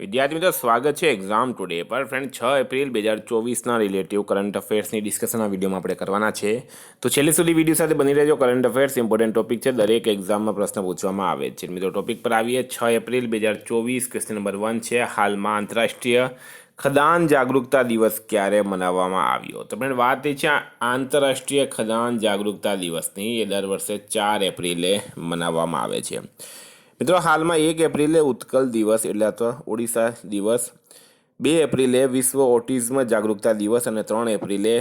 વિદ્યાર્થી મિત્રો સ્વાગત છે એક્ઝામ ટુડે પર ફ્રેન્ડ 6 એપ્રિલ 2024ના રિલેટિવ કરંટ અફેર્સની ડિસ્કશન આ વિડીયોમાં આપણે કરવાના છે તો છેલ્લે સુધી વિડીયો સાથે બની રહેજો. કરંટ અફેર્સ ઇમ્પોર્ટન્ટ ટોપિક છે, દરેક એક્ઝામમાં પ્રશ્ન પૂછવામાં આવે છે. મિત્રો ટોપિક પર આવીએ. 6 એપ્રિલ 2024 ક્વેશ્ચન નંબર 1 છે, હાલમાં આંતરરાષ્ટ્રીય ખદાન જાગૃતતા દિવસ ક્યારે મનાવવામાં આવ્યો? તો ફ્રેન્ડ વાત એ છે આંતરરાષ્ટ્રીય ખદાન જાગૃતતા દિવસની, એ દર વર્ષે 4 એપ્રિલે મનાવવામાં આવે છે. મિત્રો હાલમાં 1 એપ્રિલે ઉત્કલ દિવસ એટલે તો ઓડિશા દિવસ, 2 એપ્રિલે વિશ્વ ઓટિઝમ જાગૃતતા દિવસ અને 3 એપ્રિલે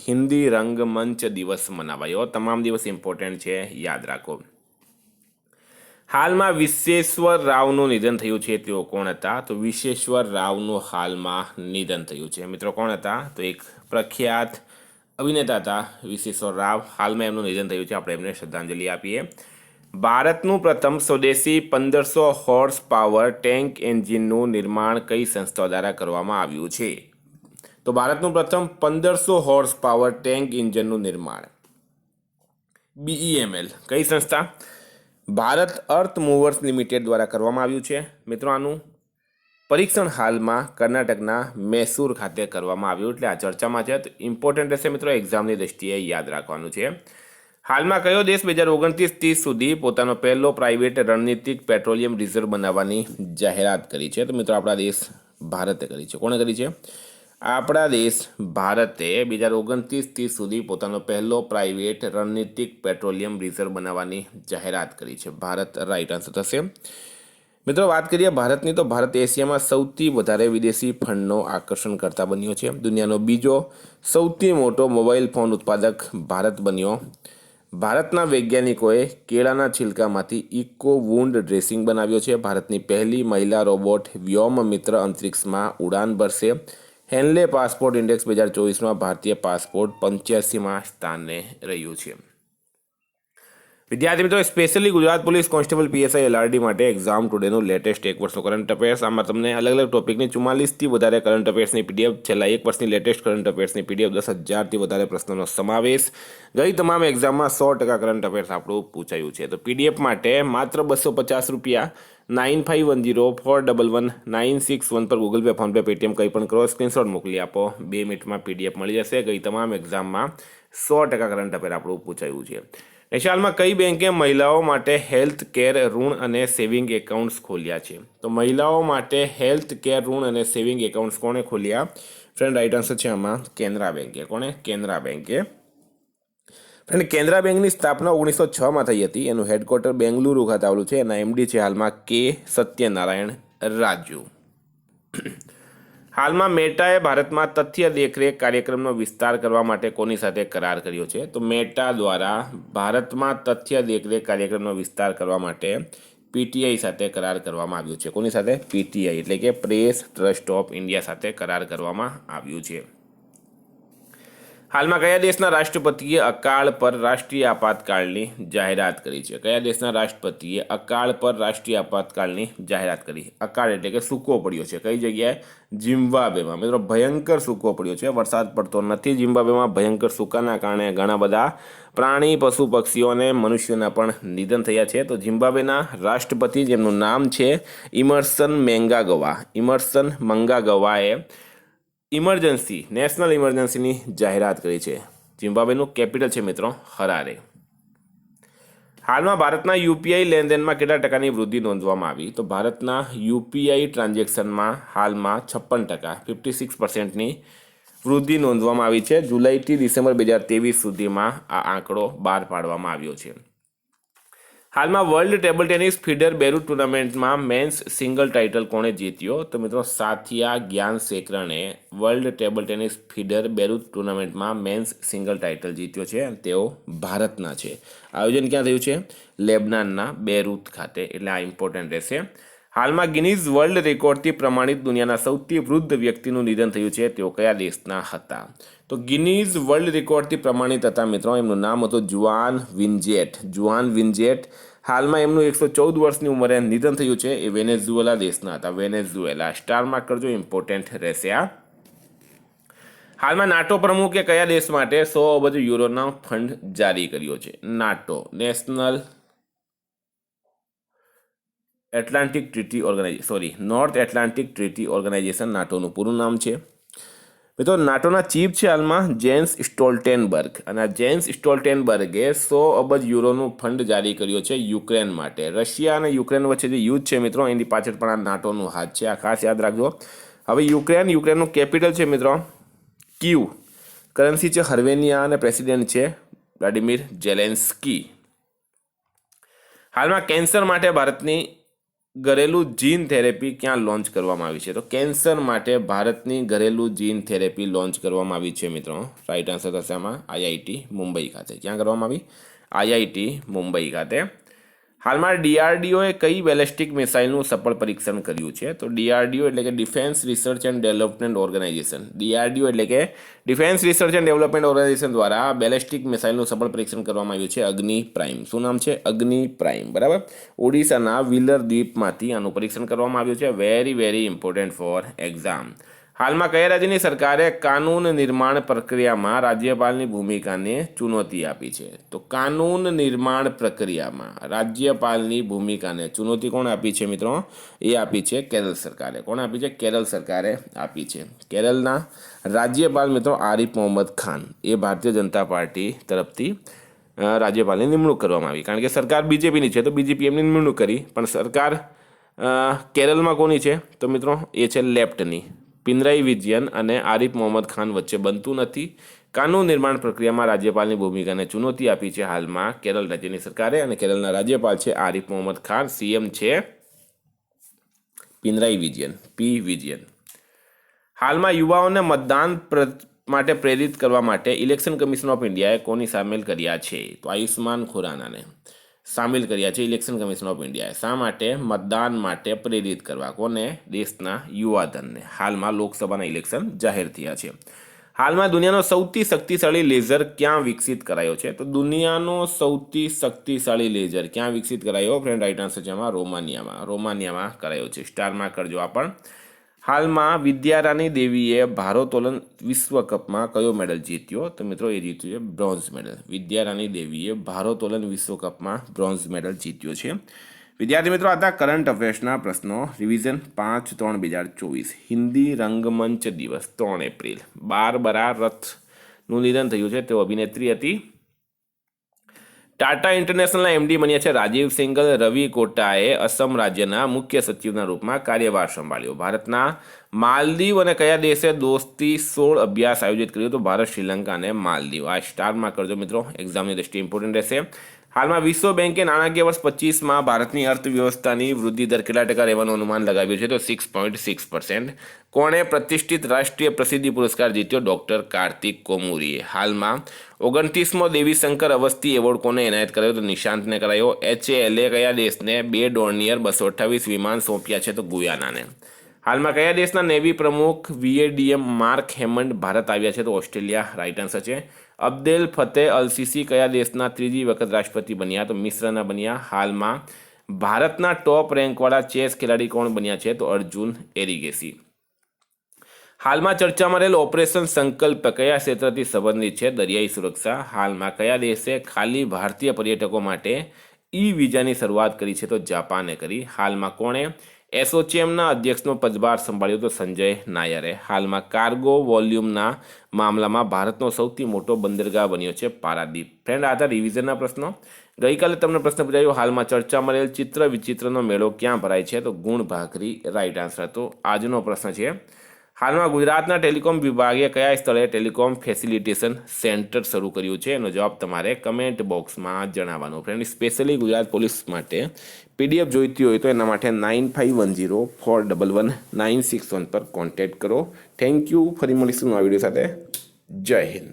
હિન્દી રંગમંચ દિવસ મનાવાયો. તમામ દિવસ ઇમ્પોર્ટન્ટ છે, યાદ રાખો. હાલમાં વિશ્વેશ્વર રાવનું નિધન થયું છે. તેઓ કોણ હતા? તો વિશ્વેશ્વર રાવનું હાલમાં નિધન થયું છે. મિત્રો કોણ હતા? તો એક પ્રખ્યાત અભિનેતા હતા વિશ્વેશ્વર રાવ. હાલમાં એમનું નિધન થયું છે. આપણે એમને શ્રદ્ધાંજલિ આપીએ. ભારતનું પ્રથમ સ્વદેશી 1500 હોર્સ પાવર ટેન્ક એન્જિનનું નિર્માણ કઈ સંસ્થા દ્વારા કરવામાં આવ્યું છે? તો ભારતનું પ્રથમ 1500 હોર્સ પાવર ટેન્ક એન્જિનનું નિર્માણ BEML કઈ સંસ્થા? ભારત અર્થ મૂવર્સ લિમિટેડ દ્વારા કરવામાં આવ્યું છે. મિત્રો આનું પરીક્ષણ હાલમાં કર્ણાટકના મૈસૂર ખાતે કરવામાં આવ્યું, એટલે આ ચર્ચામાં છે. ઇમ્પોર્ટન્ટ રહેશે મિત્રો, એક્ઝામની દ્રષ્ટિએ યાદ રાખવાનું છે. હાલમાં કયો દેશ 2029-30 સુધી પોતાનો પહેલો પ્રાઇવેટ રણનીતિક પેટ્રોલિયમ રિઝર્વ બનાવવાની જાહેરાત કરી છે? તો મિત્રો આપણા દેશ ભારતે કરી છે. કોણે કરી છે? આપણા દેશ ભારતે 2029-30 સુધી પોતાનો પહેલો પ્રાઇવેટ રણનીતિક પેટ્રોલિયમ રિઝર્વ બનાવવાની જાહેરાત કરી છે. ભારત રાઇટ આન્સર થશે. મિત્રો વાત કરીએ ભારતની, તો ભારત એશિયામાં સૌથી વધારે વિદેશી ફંડનો આકર્ષણ કરતા બન્યો છે. દુનિયાનો બીજો સૌથી મોટો મોબાઈલ ફોન ઉત્પાદક ભારત બન્યો. ભારતના વૈજ્ઞાનિકોએ કેળાના છિલકામાંથી ઇકો વુન્ડ ડ્રેસિંગ બનાવ્યો છે. ભારતની પહેલી મહિલા રોબોટ વ્યોમ મિત્ર અંતરિક્ષમાં ઉડાન ભરશે. હેનલે પાસપોર્ટ ઇન્ડેક્સ 2024માં ભારતીય પાસપોર્ટ 85માં સ્થાને રહ્યું છે. વિદ્યાર્થી મિત્રો specially Gujarat police constable PSI LRD માટે એક્ઝામ ટુડેનું લેટેસ્ટ 1 વર્ષનો કરંટ અફેર્સ. આમાં તમને અલગ અલગ ટોપિકની 44થી વધારે કરંટ અફેર્સની PDF, છેલ્લા 1 વર્ષની લેટેસ્ટ કરંટ અફેર્સની PDF, 10,000થી વધારે પ્રશ્નોનો સમાવેશ. ગઈ તમામ એક્ઝામમાં 100% કરંટ અફેર્સ આપણું પૂછાયું છે. તો PDF માટે માત્ર 250 રૂપિયા 9510411961 પર ગૂગલ પે, ફોનપે, પેટીએમ કંઈ પણ કરો, સ્ક્રીનશોટ મોકલી આપો. 2 મિનિટમાં PDF મળી જશે. ગઈ તમામ એક્ઝામમાં 100% કરંટ અફેર આપણું પૂછાયું છે. હાલમાં કઈ બેંકે મહિલાઓ માટે હેલ્થ કેર ઋણ અને સેવિંગ એકાઉન્ટ્સ ખોલ્યા છે? તો મહિલાઓ માટે હેલ્થ કેર ઋણ અને સેવિંગ એકાઉન્ટ્સ કોણે ખોલ્યા? ફ્રેન્ડ રાઇટ આન્સર છે આમાં કેનરા બેંકે. કોણે? કેનરા બેંકે. ફ્રેન્ડ કેનરા બેંકની સ્થાપના 1906માં થઈ હતી. એનું હેડક્વાર્ટર બેંગલુરુ ખાતે આવેલું છે. એના MD છે હાલમાં કે સત્યનારાયણ રાજુ. હાલમાં મેટાએ ભારતમાં તથ્ય દેખરેખ કાર્યક્રમનો વિસ્તાર કરવા માટે કોની સાથે કરાર કર્યો છે? તો મેટા દ્વારા ભારતમાં તથ્ય દેખરેખ કાર્યક્રમનો વિસ્તાર કરવા માટે PTI સાથે કરાર કરવામાં આવ્યો છે. કોની સાથે? PTI એટલે કે પ્રેસ ટ્રસ્ટ ઓફ ઇન્ડિયા સાથે કરાર કરવામાં આવ્યું છે. હાલમાં કયા દેશના રાષ્ટ્રપતિએ અકાળ પર રાષ્ટ્રીય આપાતકાળની જાહેરાત કરી છે? કયા દેશના રાષ્ટ્રપતિએ અકાળ પર રાષ્ટ્રીય આપાતકાળની જાહેરાત કરી? અકાળ એટલે કે સૂકો પડ્યો છે. કઈ જગ્યાએ? ઝિમ્બાબ્વેમાં. મિત્રો ભયંકર સૂકો પડ્યો છે, વરસાદ પડતો નથી ઝિમ્બાબ્વેમાં. ભયંકર સૂકાના કારણે ઘણા બધા પ્રાણી, પશુ, પક્ષીઓ અને મનુષ્યોના પણ નિધન થયા છે. તો ઝિમ્બાબ્વેના રાષ્ટ્રપતિ, જેમનું નામ છે ઇમર્સન મંગાગવાએ નેશનલ ઇમરજન્સીની જાહેરાત કરી છે. ઝિમ્બાબ્વેનું કેપિટલ છે મિત્રો હરારે. હાલમાં ભારતના UPI લેનદેનમાં કેટલા ટકાની વૃદ્ધિ નોંધવામાં આવી? તો ભારતના UPI ટ્રાન્ઝેક્શનમાં હાલમાં 56%, 56%ની વૃદ્ધિ નોંધવામાં આવી છે. જુલાઈથી ડિસેમ્બર 2023 સુધીમાં આ આંકડો બહાર પાડવામાં આવ્યો છે. હાલમાં વર્લ્ડ ટેબલ ટેનિસ ફીડર બેરુટ ટુર્નામેન્ટમાં મેન્સ સિંગલ ટાઇટલ કોણે જીત્યો? તો મિત્રો સાથિયા જ્ઞાનશેખરને વર્લ્ડ ટેબલ ટેનિસ ફીડર બેરુટ ટુર્નામેન્ટમાં મેન્સ સિંગલ ટાઇટલ જીત્યો છે. તેઓ ભારતના છે. આયોજન ક્યાં થયું છે? લેબનાનના બેરુત ખાતે. એટલે આ ઇમ્પોર્ટન્ટ રહેશે. હાલમાં ગિનીઝ વર્લ્ડ રેકોર્ડથી પ્રમાણિત દુનિયાના સૌથી વૃદ્ધ વ્યક્તિનું નિધન થયું છે. તેઓ કયા દેશના હતા? તો ગિનીઝ વર્લ્ડ રેકોર્ડથી પ્રમાણિત હતા મિત્રો. એમનું નામ હતું જુઆન વિન્જેટ. હાલમાં એમનું 114 વર્ષની ઉંમરે નિધન થયું છે. એ વેનેઝુએલા દેશના હતા. વેનેઝુએલા. સ્ટાર માર્ક કરજો, ઇમ્પોર્ટન્ટ રહેશે આ. હાલમાં નાટો પ્રમુખે કયા દેશ માટે 100 અબજ યુરોનો ફંડ જારી કર્યો છે? NATO national Atlantic treaty north Atlantic treaty organisation નાટોનું પૂરું નામ છે. મિત્રો નાટોના ચીફ છે હાલમાં જેન્સ સ્ટોલ્ટેનબર્ગ, અને આ જેન્સ સ્ટોલ્ટેનબર્ગે 100 અબજ યુરોનું ફંડ જારી કર્યો છે યુક્રેન માટે. રશિયા અને યુક્રેન વચ્ચે જે યુદ્ધ છે મિત્રો એની પાછળ પણ આ નાટોનું હાથ છે, આ ખાસ યાદ રાખજો. હવે યુક્રેનનું કેપિટલ છે મિત્રો કીવ, કરન્સી છે હર્વેનિયા અને પ્રેસિડેન્ટ છે વ્લાડિમીર ઝેલેન્સ્કી. હાલમાં કેન્સર માટે ભારતની ઘરેલું જીન થેરેપી ક્યાં લોન્ચ કરવામાં આવી છે? તો કેન્સર માટે ભારતની ઘરેલું જીન થેરેપી લોન્ચ કરવામાં આવી છે મિત્રો. રાઈટ આન્સર થશે આમાં IIT મુંબઈ ખાતે. ક્યાં કરવામાં આવી? IIT મુંબઈ ખાતે. હાલમાં DRDOએ કઈ બેલેસ્ટિક મિસાઇલનું સફળ પરીક્ષણ કર્યું છે? તો DRDO એટલે કે defence research and development organisation. DRDO એટલે કે defence research and development organisation દ્વારા બેલેસ્ટિક મિસાઇલનું સફળ પરીક્ષણ કરવામાં આવ્યું છે અગ્નિ પ્રાઇમ. શું નામ છે? અગ્નિ પ્રાઇમ. બરાબર. ઓડિશાના વ્હીલર દ્વીપમાંથી આનું પરીક્ષણ કરવામાં આવ્યું છે. Very important for exam. હાલમાં કયા રાજ્યની સરકારે કાનૂન નિર્માણ પ્રક્રિયામાં રાજ્યપાલની ભૂમિકાને ચુનૌતી આપી છે? તો કાનૂન નિર્માણ પ્રક્રિયામાં રાજ્યપાલની ભૂમિકાને ચુનૌતી કોણ આપી છે મિત્રો? એ આપી છે કેરળ સરકારે. કોણ આપી છે? કેરળ સરકારે આપી છે. કેરળના રાજ્યપાલ મિત્રો આરિફ મોહમ્મદ ખાન, એ ભારતીય જનતા પાર્ટી તરફથી રાજ્યપાલની નિમણૂક કરવામાં આવી. કારણ કે સરકાર બીજેપીની છે તો બીજેપી એમની નિમણૂક કરી, પણ સરકાર કેરળમાં કોની છે? તો મિત્રો એ છે લેફ્ટની. પિનરાઈ વિજયન અને આરિફ મોહમ્મદ ખાન વચ્ચે બનતું નથી. કાનૂન નિર્માણ પ્રક્રિયામાં રાજ્યપાલની ભૂમિકાને ચુનૌતી આપી છે હાલમાં કેરળ રાજ્યની સરકારે, અને કેરળના રાજ્યપાલ છે આરિફ મોહમ્મદ ખાન. CM છે પિનરાઈ વિજયન, P વિજયન. હાલમાં યુવાઓને મતદાન માટે પ્રેરિત કરવા માટે ઇલેક્શન કમિશન ઓફ ઇન્ડિયાએ કોની સામેલ કર્યા છે? તો આયુષ્માન ખુરાનાને સામેલ કર્યા છે ઇલેક્શન કમિશન ઓફ ઇન્ડિયાએ. શા માટે? મતદાન માટે પ્રેરિત કરવા. કોને? દેશના યુવાધનને. હાલમાં લોકસભાના ઇલેક્શન જાહેર થયા છે. હાલમાં દુનિયાનો સૌથી શક્તિશાળી લેઝર ક્યાં વિકસિત કરાયો છે? તો દુનિયાનો સૌથી શક્તિશાળી લેઝર ક્યાં વિકસિત કરાયો? ફ્રેન્ડ રાઈટ આન્સર છે એમાં રોમાનિયામાં કરાયો છે. સ્ટારમાં કરજો આ પણ. હાલમાં વિદ્યારાણી દેવીએ ભારોત્તોલન વિશ્વ કપમાં કયો મેડલ જીત્યો? તો મિત્રો એ જીત્યો છે બ્રોન્ઝ મેડલ. વિદ્યારાણી દેવીએ ભારોત્તોલન વિશ્વ કપમાં બ્રોન્ઝ મેડલ જીત્યો છે. વિદ્યાર્થી મિત્રો આજના કરંટ અફેર્સના પ્રશ્નો રિવિઝન 5/3/2024. હિન્દી રંગમંચ દિવસ 3 એપ્રિલ. બારબરા રથનું નિધન થયું છે. તેઓ અભિનેત્રી હતી. ટાટા ઇન્ટરનેશનલના MD બન્યા છે રાજીવ સિંઘલ. રવિ કોટાએ અસમ રાજ્યના મુખ્ય સચિવના રૂપમાં કાર્યભાર સંભાળ્યો. ભારતના માલદીવ અને કયા દેશે દોસ્તી 16 અભ્યાસ આયોજિત કર્યો? તો ભારત, શ્રીલંકા અને માલદીવ. આ સ્ટારમાં કરજો મિત્રો, એક્ઝામની દ્રષ્ટિએ ઇમ્પોર્ટન્ટ રહેશે. હાલમાં વિશ્વ બેંકે નાણાકીય વર્ષ 25માં ભારતની અર્થવ્યવસ્થાની વૃદ્ધિ દર કેટલા ટકા રહેવાનું અનુમાન લગાવ્યું છે? તો 6.6%. કોણે પ્રતિષ્ઠિત રાષ્ટ્રીય પ્રસિદ્ધિ પુરસ્કાર જીત્યો? ડૉક્ટર કાર્તિક કોમુરીએ. હાલમાં 29મો દેવી શંકર અવસ્થી એવોર્ડ કોને એનાયત કરાયો? તો નિશાંતને કરાયો. HALએ કયા દેશને 2 ડોર્નિયર 228 વિમાન સોંપ્યા છે? તો ગુયાનાને. હાલમાં કયા દેશના નેવી પ્રમુખ VADM માર્ક હેમન્ડ ભારત આવ્યા છે? તો ઓસ્ટ્રેલિયા. રાઈટ આન્સર છે. અબ્દેલ ફતેહ અલ સીસી કયા દેશના ત્રીજી વખત રાષ્ટ્રપતિ બન્યા? તો મિસ્રના બન્યા. હાલમાં ભારતના ટોપ રેન્કવાળા ચેસ ખેલાડી કોણ બન્યા છે? તો અર્જુન એરિગેસી. હાલમાં ચર્ચામાં રહેલ ઓપરેશન સંકલ્પ કયા ક્ષેત્રથી સંબંધિત છે? દરિયાઈ સુરક્ષા. હાલમાં કયા દેશે ખાલી ભારતીય પર્યટકો માટે વિઝાની શરૂઆત કરી છે? તો જાપાને કરી. હાલમાં કોણે એસોચેમના અધ્યક્ષનો પદભાર સંભાળ્યો? તો સંજય નાયરે. હાલમાં કાર્ગો વોલ્યુમના મામલામાં ભારતનો સૌથી મોટો બંદરગાહ બન્યો છે પારાદીપ. ફ્રેન્ડ આ હતા રિવિઝનના પ્રશ્નો. ગઈકાલે તમને પ્રશ્ન પૂછાયો હાલમાં ચર્ચામાં રહેલ ચિત્ર વિચિત્રનો મેળો ક્યાં ભરાય છે? તો ગુણ ભાખરી. Right answer. તો આજનો પ્રશ્ન છે હાલમાં ગુજરાતના ટેલિકોમ વિભાગે કયા સ્થળે ટેલિકોમ ફેસિલિટેશન સેન્ટર શરૂ કર્યું છે? એનો જવાબ તમારે કમેન્ટ બોક્સમાં જણાવવાનો. ફ્રેન્ડ સ્પેશિયલી ગુજરાત પોલીસ માટે PDF જોઈતી હોય તો એના માટે 9510411961 પર કોન્ટેક્ટ કરો. Thank you. ફરી મળીશું નવા વિડીયો સાથે. જય હિન્દ.